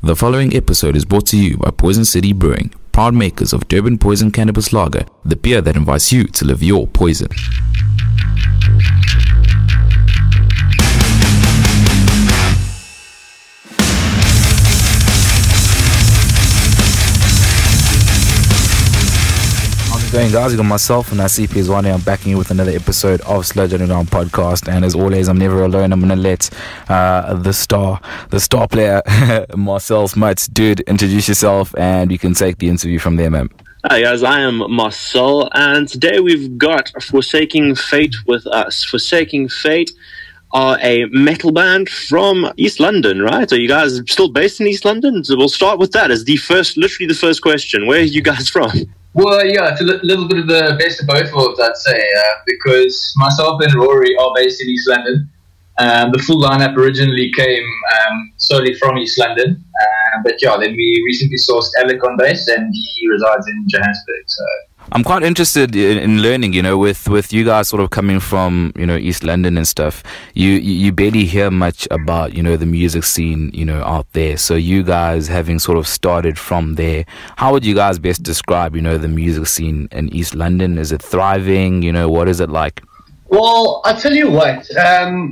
The following episode is brought to you by Poison City Brewing, proud makers of Durban Poison Cannabis Lager, the beer that invites you to live your poison. Going, guys, you got myself and ICP is one day. I'm backing you with another episode of Sludge Underground podcast, and as always, I'm never alone. I'm gonna let the star player Marcel Smuts, dude, introduce yourself, and you can take the interview from there, man. Hi guys, I am Marcel, and today we've got Forsaking Fate with us. Forsaking Fate are a metal band from East London, right? Are you guys still based in East London? So we'll start with that as literally the first question. Where are you guys from? Well, yeah, it's a little bit of the best of both worlds, I'd say, because myself and Rory are based in East London. The full lineup originally came solely from East London, but yeah, then we recently sourced Alec on bass, and he resides in Johannesburg. So I'm quite interested in learning, with you guys sort of coming from, East London and stuff, you barely hear much about, the music scene, out there. So you guys having sort of started from there, how would you guys best describe, the music scene in East London? Is it thriving? What is it like? Well, I tell you what,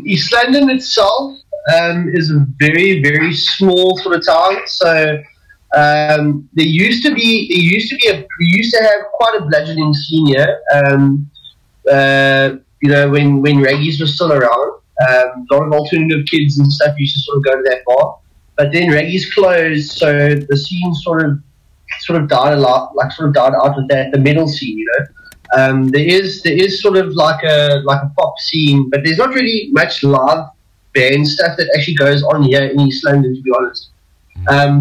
East London itself is a very, very small sort of town. So we used to have quite a bludgeoning scene here. When Reggies was still around, a lot of alternative kids and stuff used to sort of go to that bar. But then Reggies closed, so the scene sort of died a lot, died out with that, the metal scene, There is sort of like a pop scene, but there's not really much live band stuff that actually goes on here in East London, to be honest.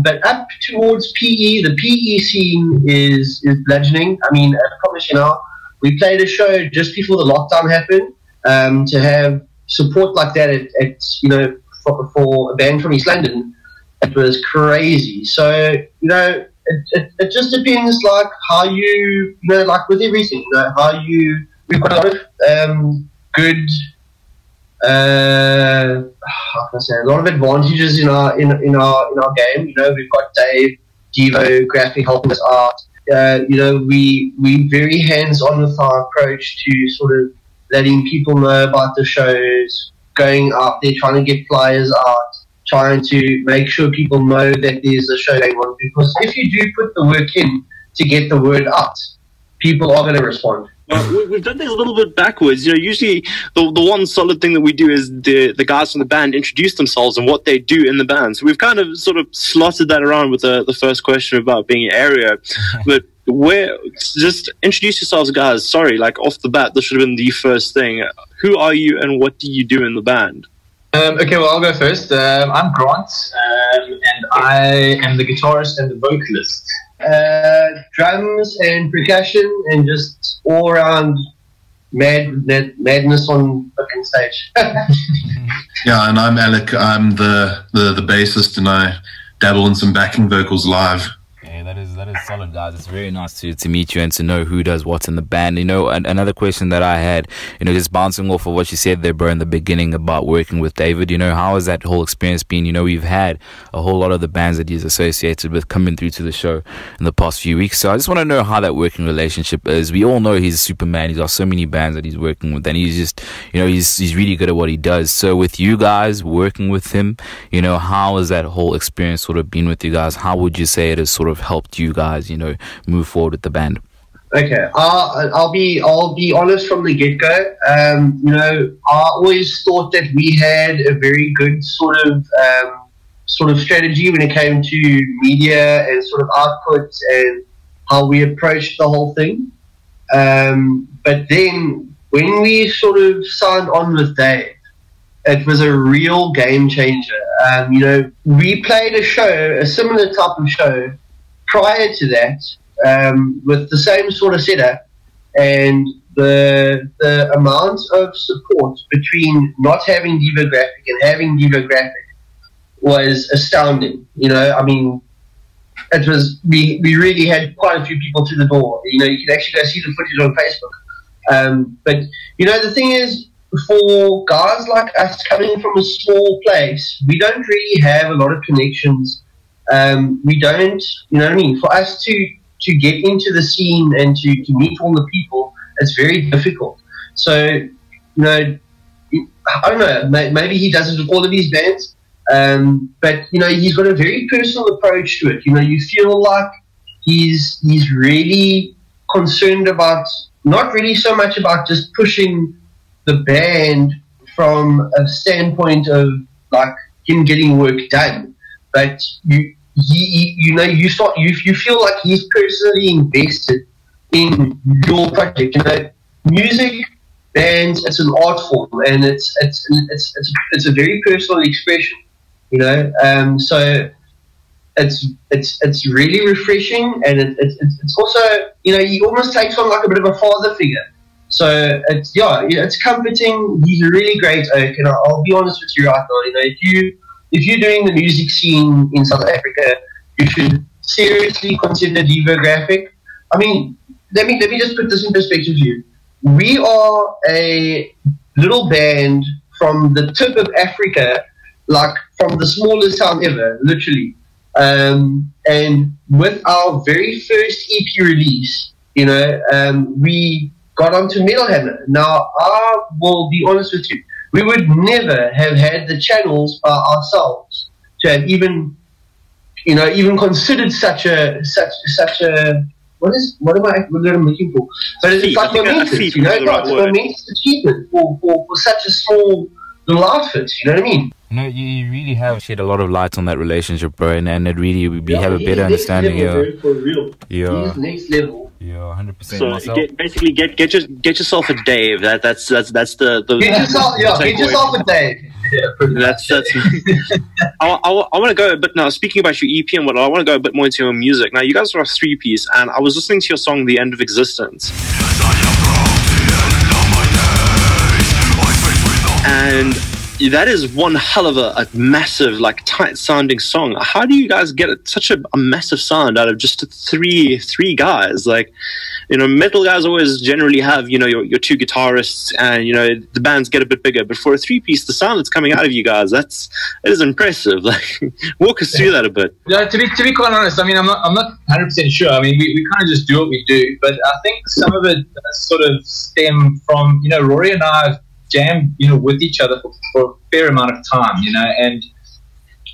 But up towards PE, the PE scene is bludgeoning. I mean, I promise you now, we played a show just before the lockdown happened. To have support like that for a band from East London, it was crazy. So it just depends, like how you like with everything, how you. We've got a lot of good. How can I say, a lot of advantages in our game. We've got Dave, Devo, Graphic helping us out. We very hands on with our approach to sort of letting people know about the shows, going out there, trying to get flyers out, trying to make sure people know that there's a show going on. Because if you do put the work in to get the word out, people are going to respond. We've done things a little bit backwards. Usually the one solid thing that we do is the guys from the band introduce themselves and what they do in the band. So we've kind of sort of slotted that around with the first question about being an area. But just introduce yourselves, guys. Sorry, like off the bat, this should have been the first thing. Who are you and what do you do in the band? Okay, well, I'll go first. I'm Grant, and I am the guitarist and the vocalist. Drums and percussion and just all around madness on fucking stage. Yeah, and I'm Alec. I'm the bassist, and I dabble in some backing vocals live. That is solid, guys. It's very nice to meet you and to know who does what in the band. Another question that I had, just bouncing off of what you said there, bro, in the beginning about working with David, how has that whole experience been? We've had a whole lot of the bands that he's associated with coming through to the show in the past few weeks. So I just want to know how that working relationship is. We all know he's a Superman. He's got so many bands that he's working with, and he's just, he's really good at what he does. So with you guys working with him, how has that whole experience sort of been with you guys? How would you say it has sort of helped you guys, move forward with the band? Okay, I'll be honest from the get-go. I always thought that we had a very good sort of strategy when it came to media and sort of output and how we approached the whole thing. But then when we sort of signed on with Dave, it was a real game changer. We played a similar type of show prior to that, with the same sort of setup, and the amount of support between not having Diva Graphic and having Diva Graphic was astounding. It was we really had quite a few people to the door. You can actually go see the footage on Facebook. But the thing is, for guys like us coming from a small place, we don't really have a lot of connections We don't, you know what I mean? For us to get into the scene and to meet all the people, it's very difficult. So, you know, I don't know, maybe he does it with all of his bands, but, you know, he's got a very personal approach to it. You know, you feel like he's really concerned about, not really so much about just pushing the band from a standpoint of, like, him getting work done, but you feel like he's personally invested in your project. You know, music, bands, it's an art form, and it's a very personal expression. You know, so it's really refreshing, and it's also, you know, he almost takes on like a bit of a father figure. So it's comforting. He's a really great oak, and I'll be honest with you right now. You know, if you're doing the music scene in South Africa, you should seriously consider Devo Graphic. I mean, let me just put this in perspective for you. We are a little band from the tip of Africa, like from the smallest town ever, literally. And with our very first EP release, you know, we got onto Metal Hammer. Now, I will be honest with you, we would never have had the channels by ourselves to have even considered such a what am I looking for? But it's like momentous, you know, it's a momentous achievement for such a small little outfit, you know what I mean? No, you really have shed a lot of light on that relationship, bro, and it really we have a better understanding here. For real. Yeah. He's next level. Yeah, 100%. So get yourself a Dave. That's the get yourself a Dave. Yeah, that's. I want to go a bit now. Speaking about your EP and what, I want to go a bit more into your music. Now, you guys are a 3-piece, and I was listening to your song "The End of Existence," and that is one hell of a massive, like, tight sounding song. How do you guys get such a massive sound out of just three guys? Like, you know, metal guys always generally have, you know, your two guitarists, and, you know, the bands get a bit bigger. But for a 3-piece, the sound that's coming out of you guys, it is impressive. Like, walk us through that a bit. Yeah, to be quite honest, I mean, I'm not 100% sure. I mean, we kind of just do what we do, but I think some of it sort of stem from, you know, Rory and I have jammed, you know, with each other for a fair amount of time, you know, and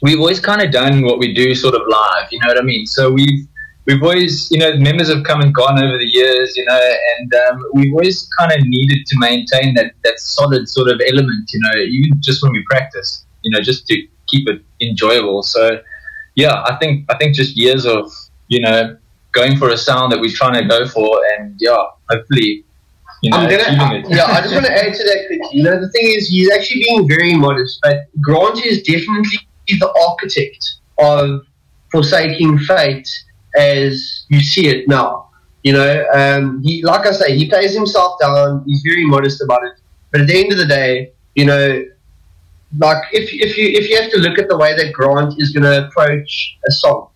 we've always kind of done what we do sort of live, you know what I mean? So we've always, you know, members have come and gone over the years, you know, and we've always kind of needed to maintain that solid sort of element, you know, even just when we practice, you know, just to keep it enjoyable. So yeah, I think just years of, you know, going for a sound that we're trying to go for, and yeah, hopefully, you know, I just want to add to that quickly. You know, the thing is, he's actually being very modest, but Grant is definitely the architect of Forsaking Fate as you see it now. You know, he, like I say, he plays himself down. He's very modest about it. But at the end of the day, you know, like if you have to look at the way that Grant is going to approach a song,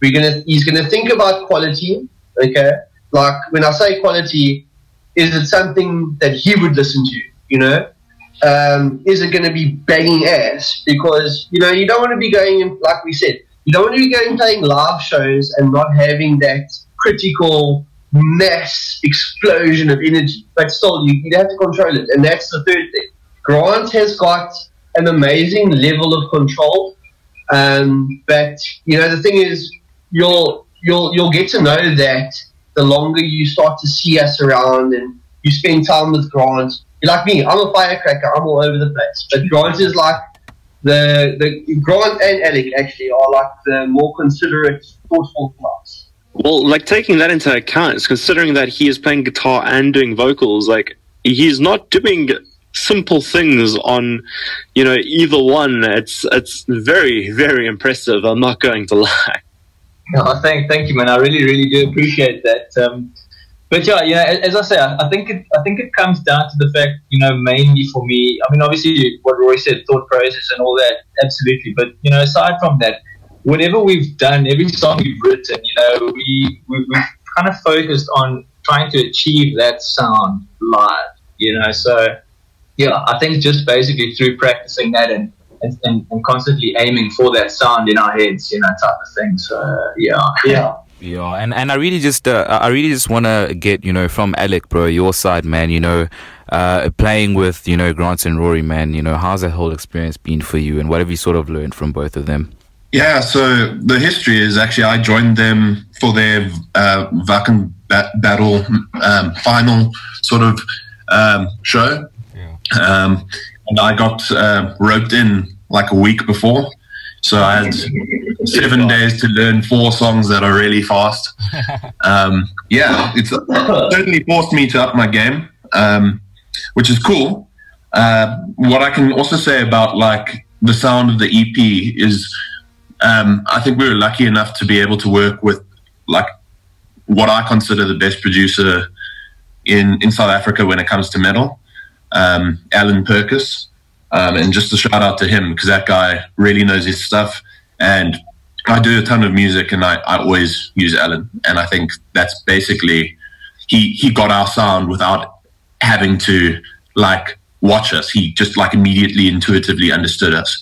he's gonna think about quality. Okay, like when I say quality, is it something that he would listen to, you know? Is it going to be banging ass? Because, you know, you don't want to be going in, like we said, you don't want to be going playing live shows and not having that critical mass explosion of energy. But still, you have to control it. And that's the third thing. Grant has got an amazing level of control. But, you know, the thing is, you'll get to know that the longer you start to see us around and you spend time with Grant. You're like me, I'm a firecracker, I'm all over the place. But Grant is like, the Grant and Alec actually are like the more considerate, thoughtful class. Well, like, taking that into account, considering that he is playing guitar and doing vocals, like, he's not doing simple things on, you know, either one. It's very, very impressive, I'm not going to lie. No, thank you, man. I really do appreciate that. But yeah, you know, as I say, I think it comes down to the fact, you know, mainly for me. I mean, obviously, what Roy said, thought process and all that, absolutely. But you know, aside from that, whatever we've done, every song we've written, you know, we've kind of focused on trying to achieve that sound live. You know, so yeah, I think just basically through practicing that and and constantly aiming for that sound in our heads, you know, type of thing. So yeah. Yeah, and I really just want to get, you know, from Alec, bro, your side, man, you know, playing with, you know, Grant and Rory, man, you know, how's that whole experience been for you, and what have you sort of learned from both of them? Yeah, so the history is actually I joined them for their Wacken Battle final sort of show. Yeah. And I got roped in like a week before. So I had 7 days to learn 4 songs that are really fast. Yeah, it's certainly forced me to up my game, which is cool. What I can also say about like the sound of the EP is I think we were lucky enough to be able to work with like what I consider the best producer in South Africa when it comes to metal, Alan Perkis. And just a shout out to him because that guy really knows his stuff. And I do a ton of music and I always use Alan. And I think that's basically, he got our sound without having to like watch us. He just like immediately intuitively understood us.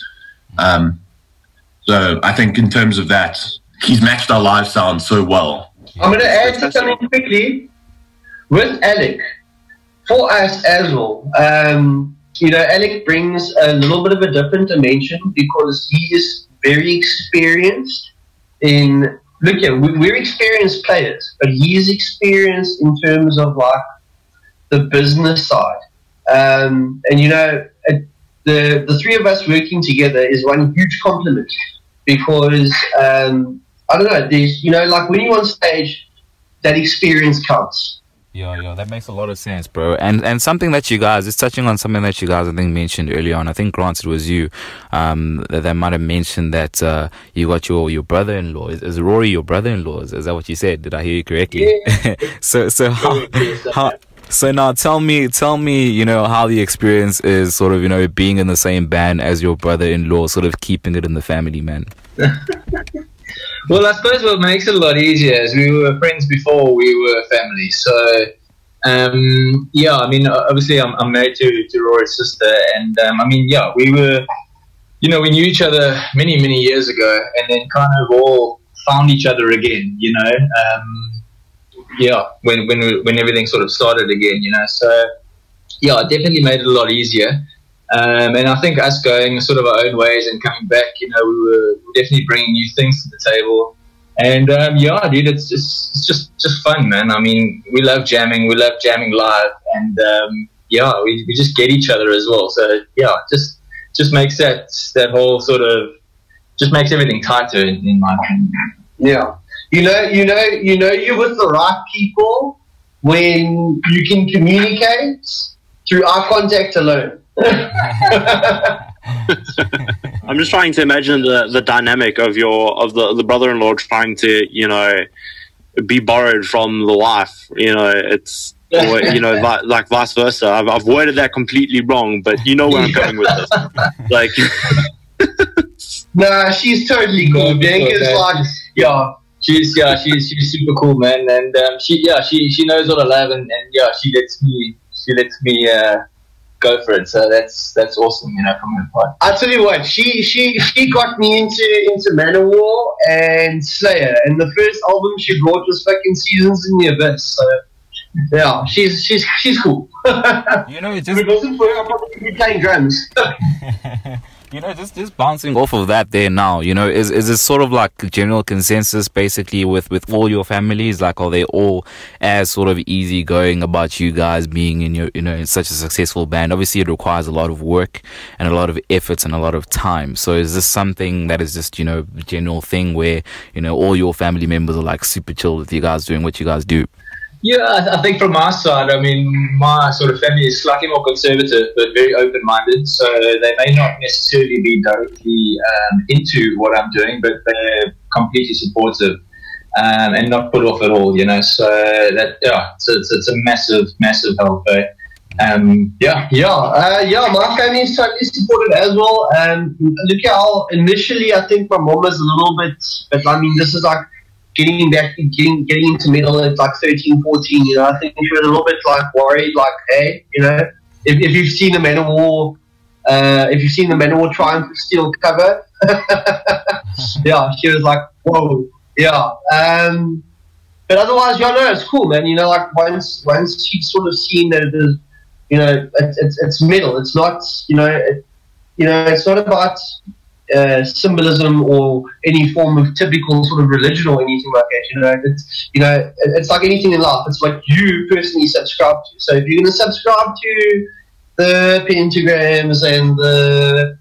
So I think in terms of that, he's matched our live sound so well. I'm going to add to something quickly with Alec for us as well. You know, Alec brings a little bit of a different dimension because he is very experienced in, look here, we're experienced players, but he is experienced in terms of like the business side. And you know, the three of us working together is one huge compliment because, I don't know, there's, you know, like when you're on stage, that experience counts. Yeah, that makes a lot of sense, bro. And something that you guys, it's touching on something that you guys, I think, mentioned earlier on. I think, Grant, it was you that might have mentioned that you got your brother-in-law. Is Rory your brother-in-law? Is that what you said? Did I hear you correctly? Yeah. So now tell me, you know, how the experience is sort of, you know, being in the same band as your brother-in-law, sort of keeping it in the family, man. Well, I suppose what makes it a lot easier is we were friends before we were family. So, yeah, I mean, obviously I'm married to Rory's sister. And, I mean, yeah, we were, you know, we knew each other many, many years ago and then kind of all found each other again, you know. Yeah, when everything sort of started again, you know. So, yeah, it definitely made it a lot easier. And I think us going sort of our own ways and coming back, you know, we were definitely bringing new things to the table. And yeah, dude, it's just fun, man. I mean, we love jamming live, and yeah, we just get each other as well. So yeah, just makes that whole sort of just makes everything tighter in my opinion. Yeah, you know, you're with the right people when you can communicate through eye contact alone. I'm just trying to imagine the dynamic of the brother-in-law trying to, you know, be borrowed from the wife. You know, it's, or, you know, like vice versa. I've worded that completely wrong, but you know where I'm going with this. Like, nah, she's totally cool. Dink is like, yeah. She's super cool, man, and she knows what I love, and yeah, she lets me go for it. So that's awesome, you know, from her part. I tell you what, she got me into Manowar and Slayer, and the first album she brought was fucking Seasons in the Abyss. So yeah, she's cool. You know, if it wasn't for her, I'd probably be playing drums. You know, just bouncing off of that there now, you know, is it sort of like a general consensus basically with all your families? Like, are they all as sort of easygoing about you guys being in your, you know, in such a successful band? Obviously, it requires a lot of work and a lot of efforts and a lot of time. So is this something that is just, you know, a general thing where, you know, all your family members are like super chill with you guys doing what you guys do? Yeah, I think from my side, I mean, my sort of family is slightly more conservative, but very open-minded. So they may not necessarily be directly into what I'm doing, but they're completely supportive and not put off at all, you know. So that, yeah, it's a massive help. Yeah, my family is totally supportive as well. Look how initially I think my mom was a little bit, but I mean, this is like getting into metal at like 13, 14, you know, I think she was a little bit like worried, like, hey, you know, if you've seen the Manowar If you've seen the Manowar Triumph Steel cover, yeah, she was like, whoa, yeah. But otherwise, yeah, no, it's cool, man. You know, like once she's sort of seen that it is, you know, it's metal. It's not, you know, it's not about symbolism or any form of typical sort of religion or anything like that. It's like anything in life. It's what you personally subscribe to. So if you're going to subscribe to the pentagrams and the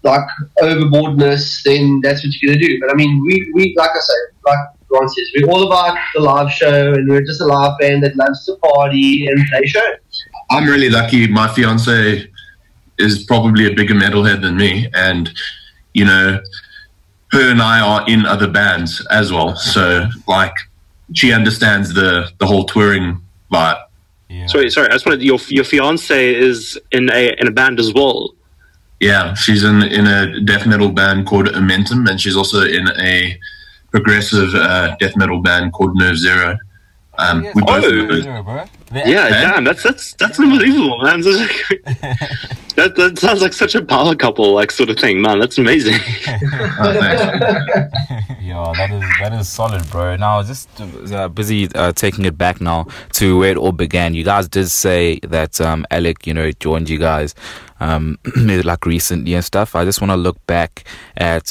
like overboardness, then that's what you're going to do. But I mean, we like I say, like Ron says, we're all about the live show, and we're just a live band that loves to party and play shows. I'm really lucky. My fiance is probably a bigger metalhead than me, and you know, her and I are in other bands as well. So like, she understands the whole touring vibe. Yeah. Sorry. I just wanted your fiance is in a band as well. Yeah, she's in a death metal band called Momentum, and she's also in a progressive death metal band called Nerve Zero. We both damn, that's unbelievable, man. That sounds like such a power couple, like sort of thing, man. That's amazing. Yeah, that is solid, bro. Now, just busy taking it back now to where it all began. You guys did say that Alec, you know, joined you guys like recently and stuff. I just want to look back at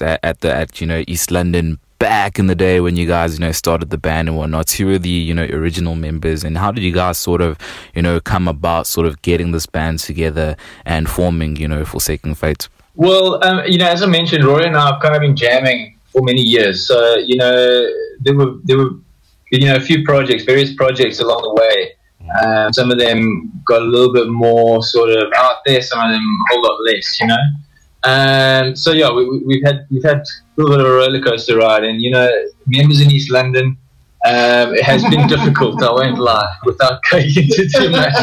you know, East London back in the day when you guys, you know, started the band and whatnot. Who were the, you know, original members, and how did you guys sort of, you know, come about sort of getting this band together and forming, you know, Forsaking Fate? Well, you know, as I mentioned, Rory and I have kind of been jamming for many years. So, you know, there were you know, a few projects, various projects along the way. Some of them got a little bit more sort of out there, some of them a whole lot less, you know. So yeah, we've had a little bit of a roller coaster ride, and you know, members in East London, it has been difficult. I won't lie, without going into too much.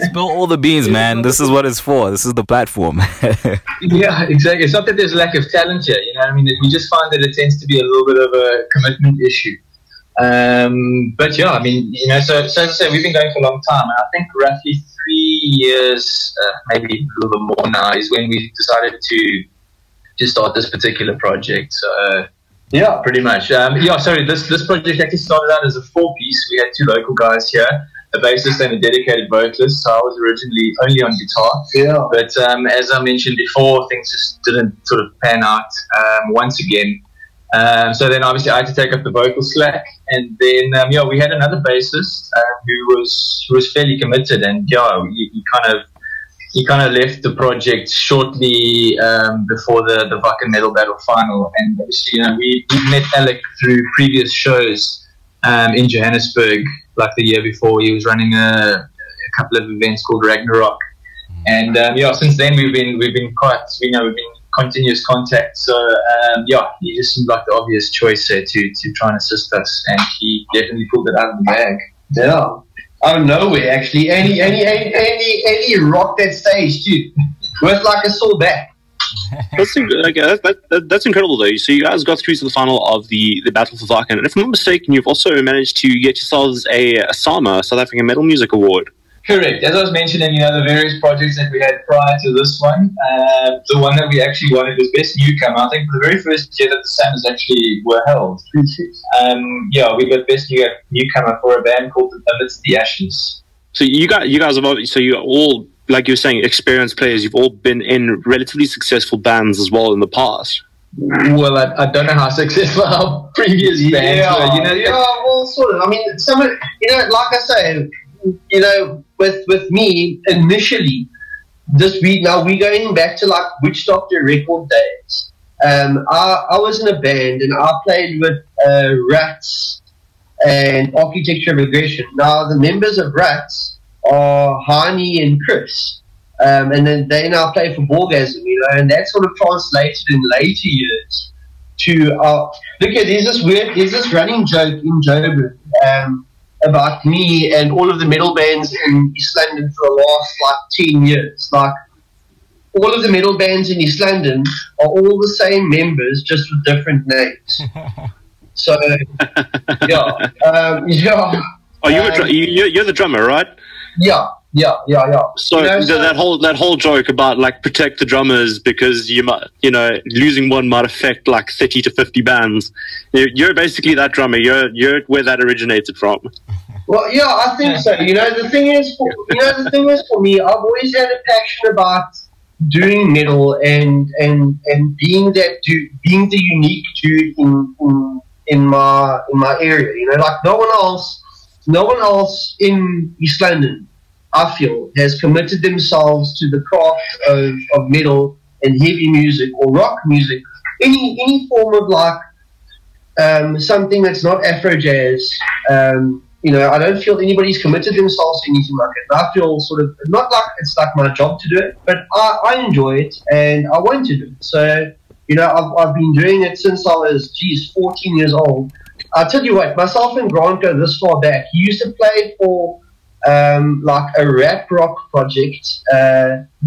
Spill all the beans, man. This is what it's for. This is the platform. Yeah, exactly. It's not that there's a lack of talent here. You know what I mean? We just find that it tends to be a little bit of a commitment issue. But yeah, I mean, you know, so as I say, we've been going for a long time, and I think roughly 3 years, maybe a little bit more now, is when we decided to start this particular project. So yeah, pretty much. This project actually started out as a 4-piece. We had 2 local guys here, a bassist and a dedicated vocalist. So I was originally only on guitar. Yeah. But as I mentioned before, things just didn't sort of pan out once again. So then obviously I had to take up the vocal slack, and then we had another bassist who was fairly committed, and he kind of left the project shortly before the Wacken Metal Battle final. And obviously, you know, we met Alec through previous shows in Johannesburg, like the year before. He was running a couple of events called Ragnarok, and since then we've been quite, you know, we've been continuous contact. So he just seemed like the obvious choice there to try and assist us, and he definitely pulled it out of the bag. Yeah, out of nowhere actually, and he rocked that stage too, with like a sore back. That's incredible though. So you guys got through to the final of the Battle for Wacken, and if I'm not mistaken, you've also managed to get yourselves a SAMA, South African Metal Music Award. Correct. As I was mentioning, you know, the various projects that we had prior to this one, the one that we actually wanted was Best Newcomer. I think for the very first year that the SAMAs actually were held, we got Best Newcomer for a band called Amidst the Ashes. So you guys have, so you all, like you were saying, experienced players. You've all been in relatively successful bands as well in the past. Well, I don't know how successful our previous bands were. You know, well, sort of. I mean, some of, you know, like I say, you know, with me initially, now we're going back to like Witch Doctor record days. I was in a band and I played with Rats and Architecture of Aggression. Now the members of Rats are Hani and Chris, and then they now play for Borgasm, you know, and that sort of translated in later years to look at there's this running joke in Joburg about me and all of the metal bands in East London for the last like 10 years. Like, all of the metal bands in East London are all the same members, just with different names. So, Oh, you're the drummer, right? Yeah. Yeah. So, You know, that whole joke about like protect the drummers because you might, losing one might affect like 30 to 50 bands. You're basically that drummer. You're where that originated from. Well, yeah, I think so. The thing is for me, I've always had a passion about doing metal and being being the unique dude in my area. Like no one else in East London, I feel, has committed themselves to the craft of metal and heavy music or rock music, any form of like something that's not Afro jazz. I don't feel anybody's committed themselves to anything like it. I feel sort of not like it's like my job to do it, but I enjoy it and I want to do it. So, I've been doing it since I was 14 years old. I'll tell you what, myself and Grant go this far back. He used to play for like a rap rock project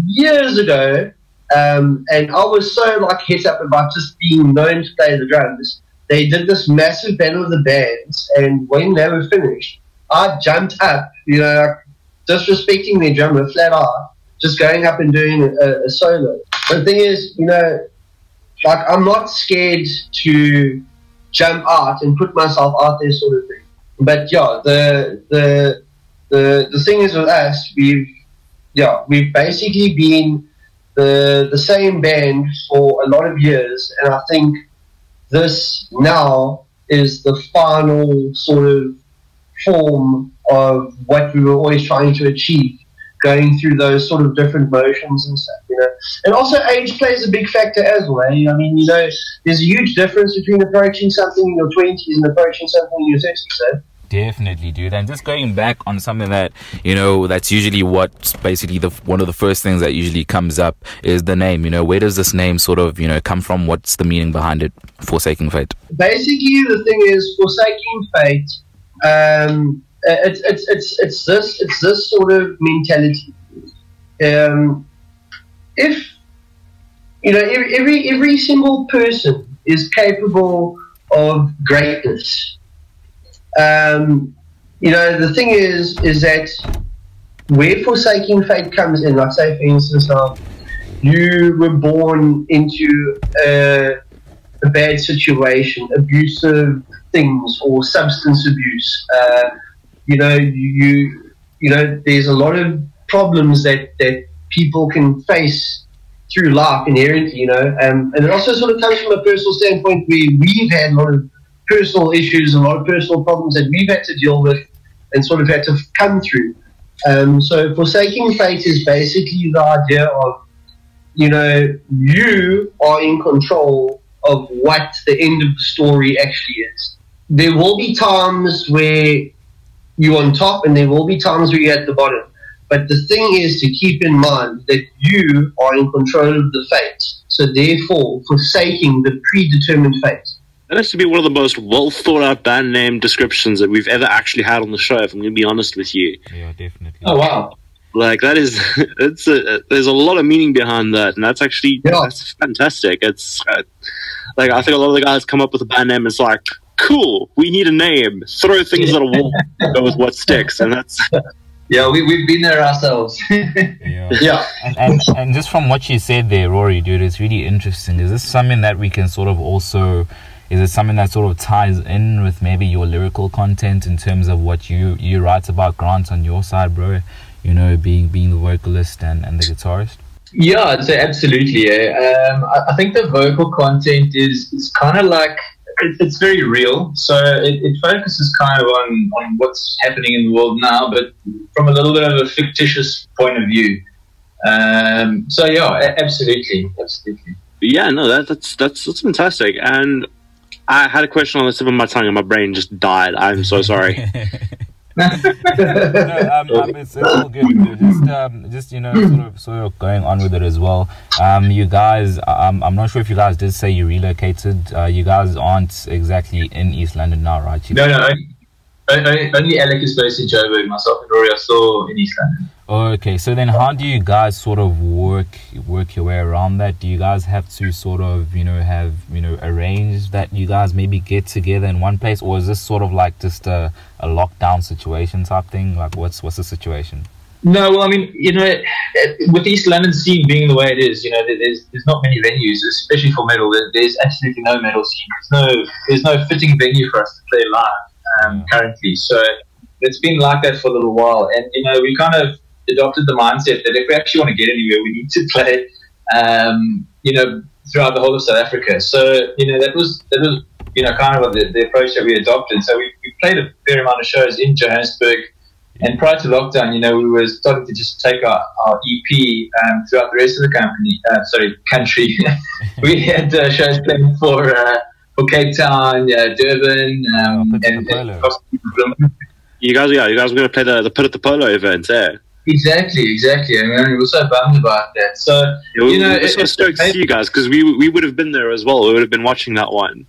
years ago, and I was so like hit up about just being known to play the drums. They did this massive battle of the bands, and when they were finished, I jumped up, disrespecting their drummer flat out, just going up and doing a solo. But the thing is, like I'm not scared to jump out and put myself out there, sort of thing. But yeah, the thing is with us, we've basically been the same band for a lot of years, and I think this now is the final sort of form of what we were always trying to achieve, going through those sort of different motions and stuff, And also age plays a big factor as well. I mean, there's a huge difference between approaching something in your 20s and approaching something in your 30s. So. Definitely, dude. And just going back on something that, that's usually what's basically one of the first things that usually comes up is the name. Where does this name sort of, come from? What's the meaning behind it? Forsaking Fate. Basically, the thing is, Forsaking Fate, it's this sort of mentality. If, every single person is capable of greatness. The thing is that where Forsaking Fate comes in, like say for instance, you were born into a bad situation, abusive things or substance abuse. There's a lot of problems that people can face through life inherently, and it also sort of comes from a personal standpoint where we've had a lot of personal issues, a lot of personal problems that we've had to deal with and sort of had to come through. So Forsaking Fate is basically the idea of, you are in control of what the end of the story actually is. There will be times where you're on top and there will be times where you're at the bottom. But the thing is to keep in mind that you are in control of the fate. So therefore, forsaking the predetermined fate. That has to be one of the most well thought out band name descriptions that we've ever actually had on the show, if I'm going to be honest with you. Yeah, definitely. Oh, wow. Like that is, there's a lot of meaning behind that, and that's actually that's fantastic. It's like I think a lot of the guys come up with a band name. It's like, cool, we need a name. Throw things at a wall, go with what sticks, and that's. Yeah, we've been there ourselves. Yeah. And just from what you said there, Rory, dude, it's really interesting. Is this something that we can sort of also? Is it something that sort of ties in with maybe your lyrical content in terms of what you write about, Grant, on your side, bro? Being the vocalist and the guitarist? Yeah, I'd say absolutely. I think the vocal content is kind of like, it's very real. So it focuses kind of on what's happening in the world now, but from a little bit of a fictitious point of view. So yeah, absolutely. Yeah, no, that's fantastic. And I had a question on the tip of my tongue and my brain just died. I'm so sorry. It's all good. Just sort of going on with it as well. You guys, I'm not sure if you guys did say you relocated. You guys aren't exactly in East London now, right? No. Only Alec is based in Joburg. Myself and Rory are still in East London. Okay, so then how do you guys sort of work your way around that? Do you guys have to sort of arrange that you guys maybe get together in one place, or is this sort of like just a lockdown situation type thing? Like what's the situation? No, well, I mean, with East London scene being the way it is, there's not many venues, especially for metal. There's absolutely no metal scene. There's no fitting venue for us to play live currently. So it's been like that for a little while, and we kind of adopted the mindset that if we actually want to get anywhere, we need to play, throughout the whole of South Africa. So that was kind of the approach that we adopted. So we played a fair amount of shows in Johannesburg. And prior to lockdown, we were starting to just take our EP throughout the rest of the country. We had shows playing for Cape Town, Durban, and you guys were going to play the Pit at the Polo event, eh? Exactly. I mean, we were so bummed about that. So we're so stoked to see you guys because we would have been there as well. We would have been watching that one.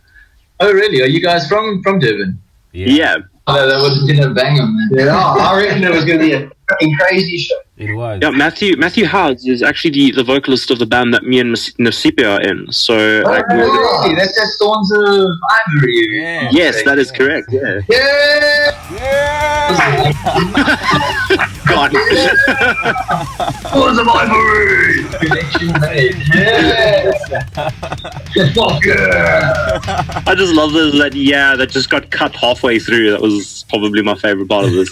Oh, really? Are you guys from Durban? Yeah. Oh, that would have been a banger, man. Yeah, I reckon it was going to be a fucking crazy show. It was. Yeah, Matthew Howes is actually the vocalist of the band that me and Nasipe are in. So, really? That's that Thorns of Ivory. Yeah. Yes, that is correct. Yeah. God. Thorns of Ivory! Connection made. Yeah. Fuck yeah. I just love that just got cut halfway through. That was probably my favorite part of this.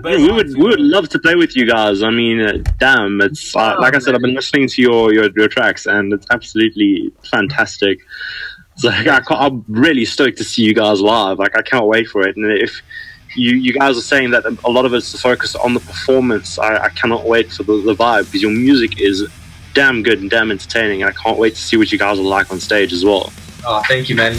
we would love to play with you guys. I mean, damn, it's like I said, I've been listening to your tracks, and it's absolutely fantastic. So I'm really stoked to see you guys live. Like, I can't wait for it. And if you guys are saying that a lot of it's to focus on the performance, I cannot wait for the vibe, because your music is damn good and damn entertaining, and I can't wait to see what you guys are like on stage as well. Oh, thank you, man.